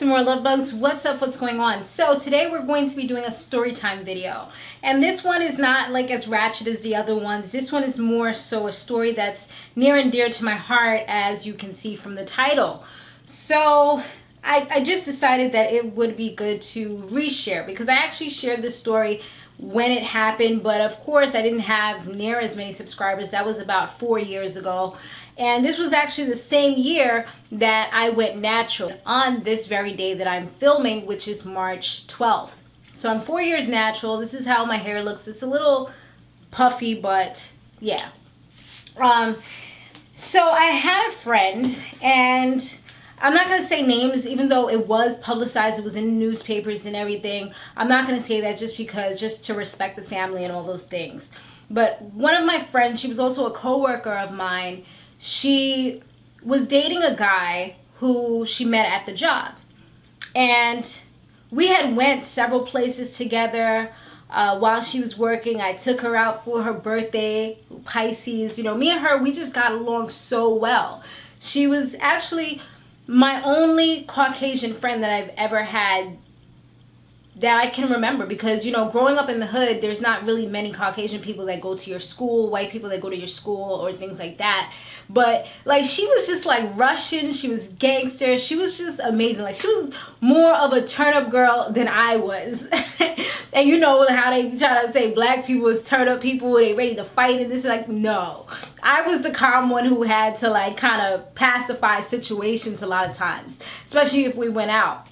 SamoreLoveBugz. What's up? What's going on? So today we're going to be doing a story time video, and this one is not like as ratchet as the other ones. This one is more so a story that's near and dear to my heart, as you can see from the title. So I just decided that it would be good to reshare, because I actually shared this story when it happened, but of course I didn't have near as many subscribers. That was about 4 years ago, and this was actually the same year that I went natural, on this very day that I'm filming, which is March 12th. So I'm 4 years natural. This is how my hair looks. It's a little puffy, but yeah. So I had a friend, and I'm not going to say names, even though it was publicized, it was in newspapers and everything. I'm not going to say that just to respect the family and all those things. But one of my friends, she was also a co-worker of mine, she was dating a guy who she met at the job. And we had went several places together while she was working. I took her out for her birthday, Pisces. You know, me and her, we just got along so well. She was actually my only Caucasian friend that I've ever had that I can remember, because, you know, growing up in the hood, there's not really many Caucasian people that go to your school, white people that go to your school or things like that. But like, she was just like Russian, she was gangster, she was just amazing. Like, she was more of a turn up girl than I was. And you know how they try to say black people is turn up people, they ready to fight, and this is like, no. I was the calm one who had to like kind of pacify situations a lot of times, especially if we went out.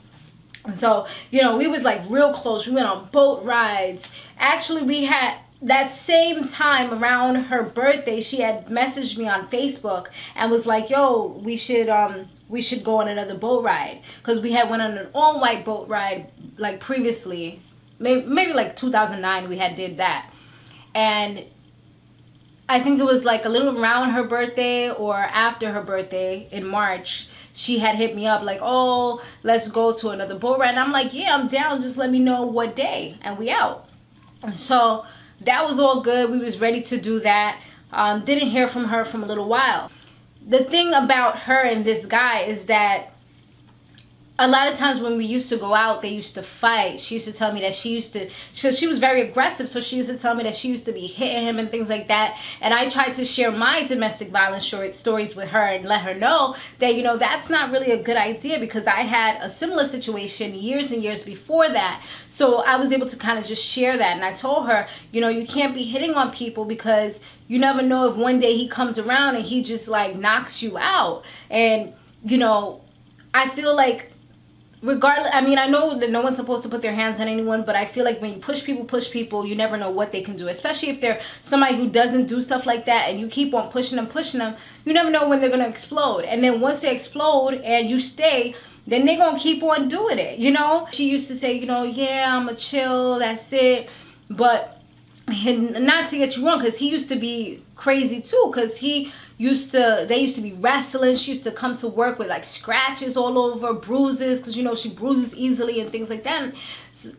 So, you know, we was like real close. We went on boat rides. Actually, we had that same time around her birthday, she had messaged me on Facebook and was like, yo, we should go on another boat ride, because we had went on an all-white boat ride like previously, maybe like 2009 we had did that. And I think it was like a little around her birthday or after her birthday in March, she had hit me up like, oh, let's go to another boat ride. And I'm like, yeah, I'm down. Just let me know what day. And we out. So that was all good. We was ready to do that. Didn't hear from her from a little while. The thing about her and this guy is that a lot of times when we used to go out, they used to fight. She used to tell me that because she was very aggressive, so she used to tell me that she used to be hitting him and things like that. And I tried to share my domestic violence stories with her and let her know that, you know, that's not really a good idea, because I had a similar situation years and years before that. So I was able to kind of just share that. And I told her, you know, you can't be hitting on people, because you never know if one day he comes around and he just like knocks you out. And, you know, I feel like, regardless, I mean, I know that no one's supposed to put their hands on anyone, but I feel like when you push people, you never know what they can do, especially if they're somebody who doesn't do stuff like that, and you keep on pushing them, you never know when they're going to explode. And then once they explode and you stay, then they're going to keep on doing it, you know? She used to say, you know, yeah, I'm a chill, that's it. But not to get you wrong, because he used to be crazy too, because they used to be wrestling. She used to come to work with like scratches all over, bruises, because, you know, she bruises easily and things like that.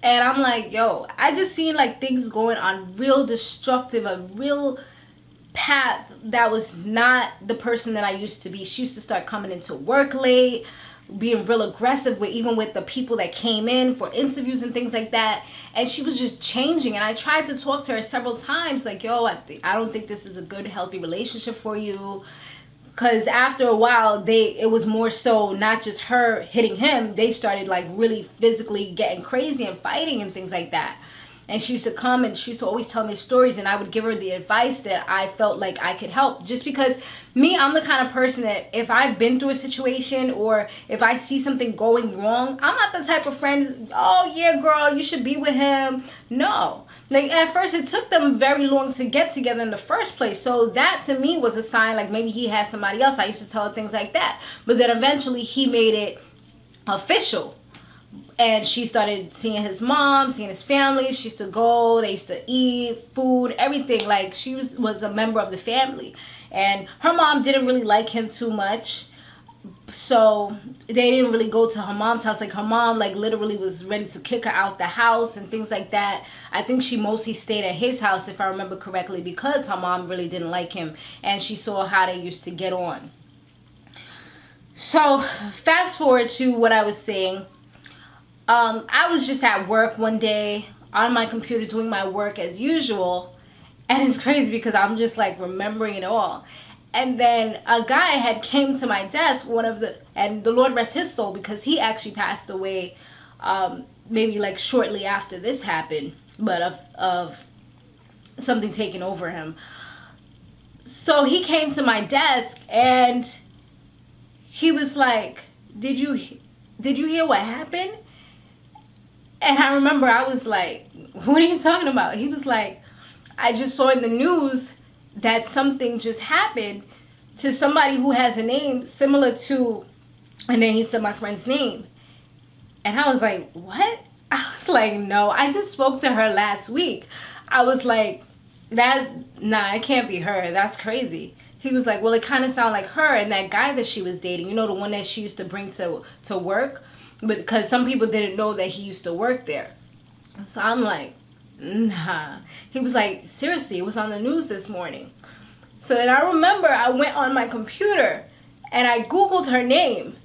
And I'm like, yo, I just seen like things going on real destructive, a real path that was not the person that I used to be. She used to start coming into work late, being real aggressive even with the people that came in for interviews and things like that. And she was just changing. And I tried to talk to her several times like, yo, I don't think this is a good, healthy relationship for you. Because after a while, it was more so not just her hitting him. They started like really physically getting crazy and fighting and things like that. And she used to come and she used to always tell me stories, and I would give her the advice that I felt like I could help. Just because I'm the kind of person that if I've been through a situation, or if I see something going wrong, I'm not the type of friend, oh yeah girl, you should be with him. No. Like, at first it took them very long to get together in the first place. So that to me was a sign like maybe he had somebody else. I used to tell her things like that. But then eventually he made it official. And she started seeing his mom, seeing his family. She used to go, they used to eat, food, everything. Like, she was a member of the family. And her mom didn't really like him too much. So they didn't really go to her mom's house. Like, her mom like literally was ready to kick her out the house and things like that. I think she mostly stayed at his house, if I remember correctly, because her mom really didn't like him. And she saw how they used to get on. So fast forward to what I was saying. I was just at work one day on my computer doing my work as usual, and it's crazy because I'm just like remembering it all. And then a guy had came to my desk, and the Lord rest his soul, because he actually passed away maybe like shortly after this happened, but of something taking over him. So he came to my desk and he was like, did you hear what happened? And I remember I was like, what are you talking about? He was like, I just saw in the news that something just happened to somebody who has a name similar to, and then he said my friend's name. And I was like, what? I was like, no, I just spoke to her last week. I was like, nah, it can't be her. That's crazy. He was like, well, it kind of sounded like her and that guy that she was dating, you know, the one that she used to bring to work. But because some people didn't know that he used to work there. So I'm like, nah. He was like, seriously, it was on the news this morning. So then I remember I went on my computer and I Googled her name.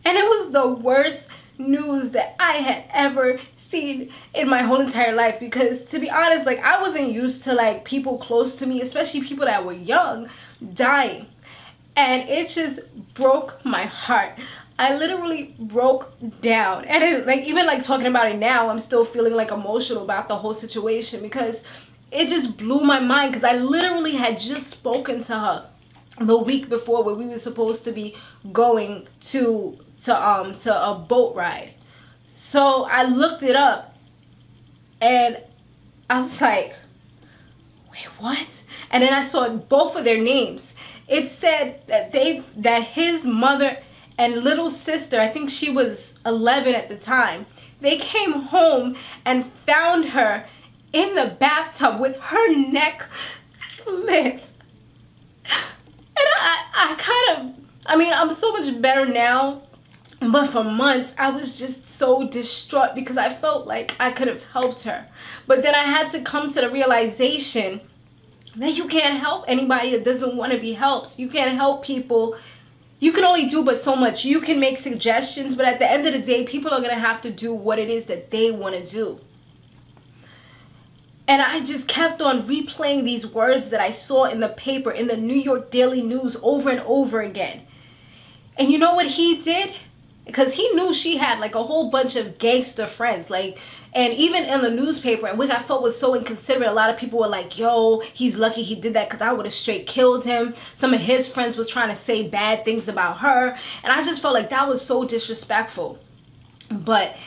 And it was the worst news that I had ever seen in my whole entire life. Because to be honest, like, I wasn't used to like people close to me, especially people that were young, dying. And it just broke my heart. I literally broke down. And it, like, even like talking about it now, I'm still feeling like emotional about the whole situation, because it just blew my mind. Because I literally had just spoken to her the week before, where we were supposed to be going to a boat ride. So I looked it up and I was like, wait, what? And then I saw both of their names. It said that his mother and little sister, I think she was 11 at the time, they came home and found her in the bathtub with her neck slit. And I mean, I'm so much better now, but for months I was just so distraught because I felt like I could have helped her. But then I had to come to the realization that you can't help anybody that doesn't want to be helped. You can't help people. You can only do but so much. You can make suggestions, but at the end of the day, people are going to have to do what it is that they want to do. And I just kept on replaying these words that I saw in the paper, in the New York Daily News, over and over again. And you know what he did? Because he knew she had like a whole bunch of gangster friends, like, and even in the newspaper, which I felt was so inconsiderate. A lot of people were like, yo, he's lucky he did that, because I would have straight killed him. Some of his friends was trying to say bad things about her, and I just felt like that was so disrespectful. But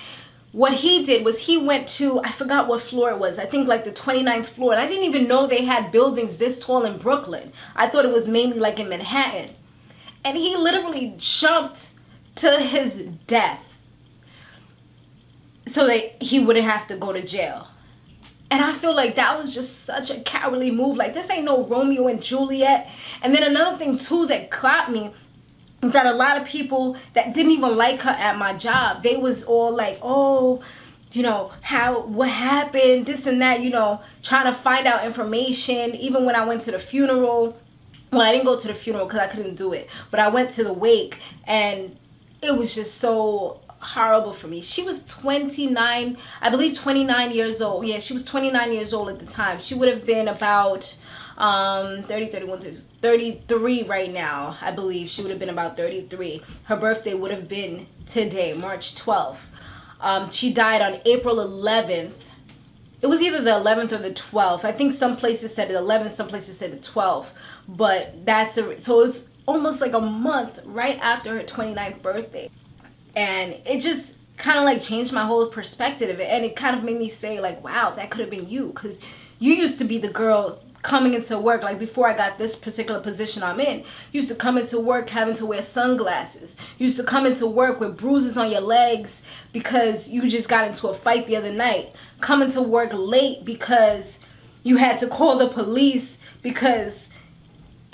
what he did was he went to, I forgot what floor it was, I think like the 29th floor, and I didn't even know they had buildings this tall in Brooklyn. I thought it was mainly like in Manhattan. And he literally jumped to his death so that he wouldn't have to go to jail. And I feel like that was just such a cowardly move. Like, this ain't no Romeo and Juliet. And then another thing too that caught me is that a lot of people that didn't even like her at my job, they was all like, oh, you know, what happened, this and that, you know, trying to find out information. Even when I went to the funeral, well, I didn't go to the funeral because I couldn't do it, but I went to the wake, and it was just so horrible for me. She was 29, I believe 29 years old. Yeah, she was 29 years old at the time. She would have been about 33 right now, I believe. She would have been about 33. Her birthday would have been today, March 12th. She died on April 11th. It was either the 11th or the 12th. I think some places said the 11th, some places said the 12th. But so it was almost like a month right after her 29th birthday. And it just kind of like changed my whole perspective of it. And it kind of made me say like, wow, that could have been you. Because you used to be the girl coming into work, like before I got this particular position I'm in, you used to come into work having to wear sunglasses. You used to come into work with bruises on your legs because you just got into a fight the other night. Coming to work late because you had to call the police because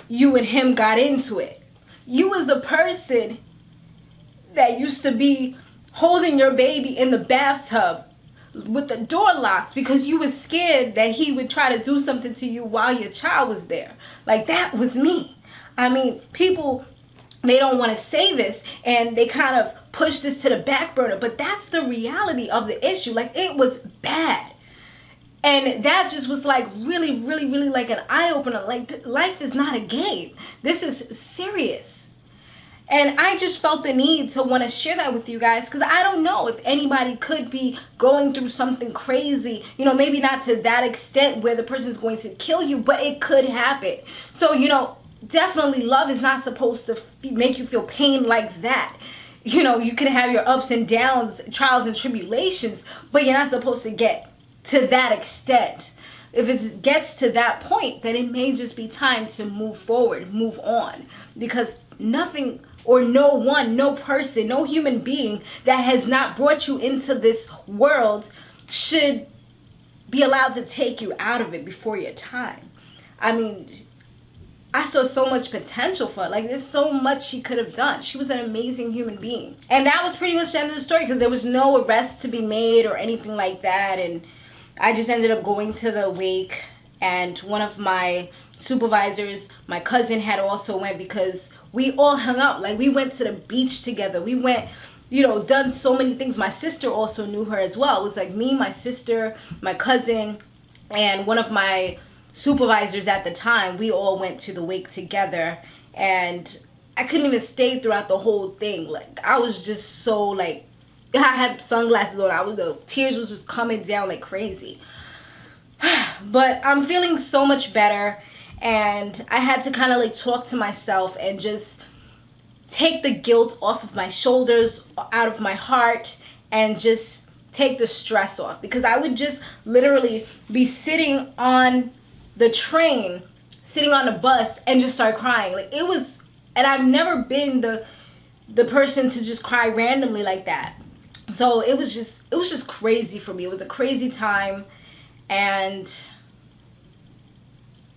you and him got into it. You was the person that used to be holding your baby in the bathtub with the door locked because you was scared that he would try to do something to you while your child was there. Like, that was me. I mean, people they don't want to say this, and they kind of push this to the back burner. But that's the reality of the issue. Like, it was bad. And that just was like really, really, really like an eye-opener. Like, life is not a game. This is serious. And I just felt the need to want to share that with you guys, because I don't know if anybody could be going through something crazy. You know, maybe not to that extent where the person's going to kill you, but it could happen. So, you know, definitely love is not supposed to make you feel pain like that. You know, you can have your ups and downs, trials and tribulations, but you're not supposed to get to that extent. If it gets to that point, then it may just be time to move forward, move on, because nothing or no one, no person, no human being that has not brought you into this world should be allowed to take you out of it before your time. I mean, I saw so much potential for it. Like, there's so much she could have done. She was an amazing human being. And that was pretty much the end of the story, because there was no arrest to be made or anything like that. And I just ended up going to the wake, and one of my supervisors, my cousin, had also went, because we all hung out. Like, we went to the beach together. We went, you know, done so many things. My sister also knew her as well. It was like me, my sister, my cousin, and one of my supervisors at the time. We all went to the wake together, and I couldn't even stay throughout the whole thing. Like, I was just so, like, I had sunglasses on. The tears was just coming down like crazy. But I'm feeling so much better, and I had to kind of like talk to myself and just take the guilt off of my shoulders, out of my heart, and just take the stress off, because I would just literally be sitting on the train, sitting on the bus, and just start crying. Like, it was, and I've never been the person to just cry randomly like that. So it was just crazy for me. It was a crazy time, and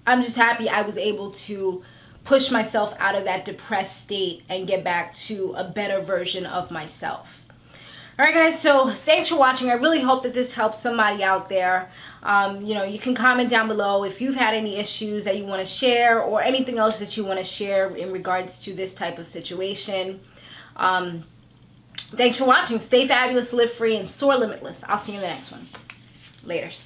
I'm just happy I was able to push myself out of that depressed state and get back to a better version of myself. Alright guys, so thanks for watching. I really hope that this helps somebody out there. You know, you can comment down below if you've had any issues that you want to share, or anything else that you want to share in regards to this type of situation. Thanks for watching. Stay fabulous, live free, and soar limitless. I'll see you in the next one. Laters.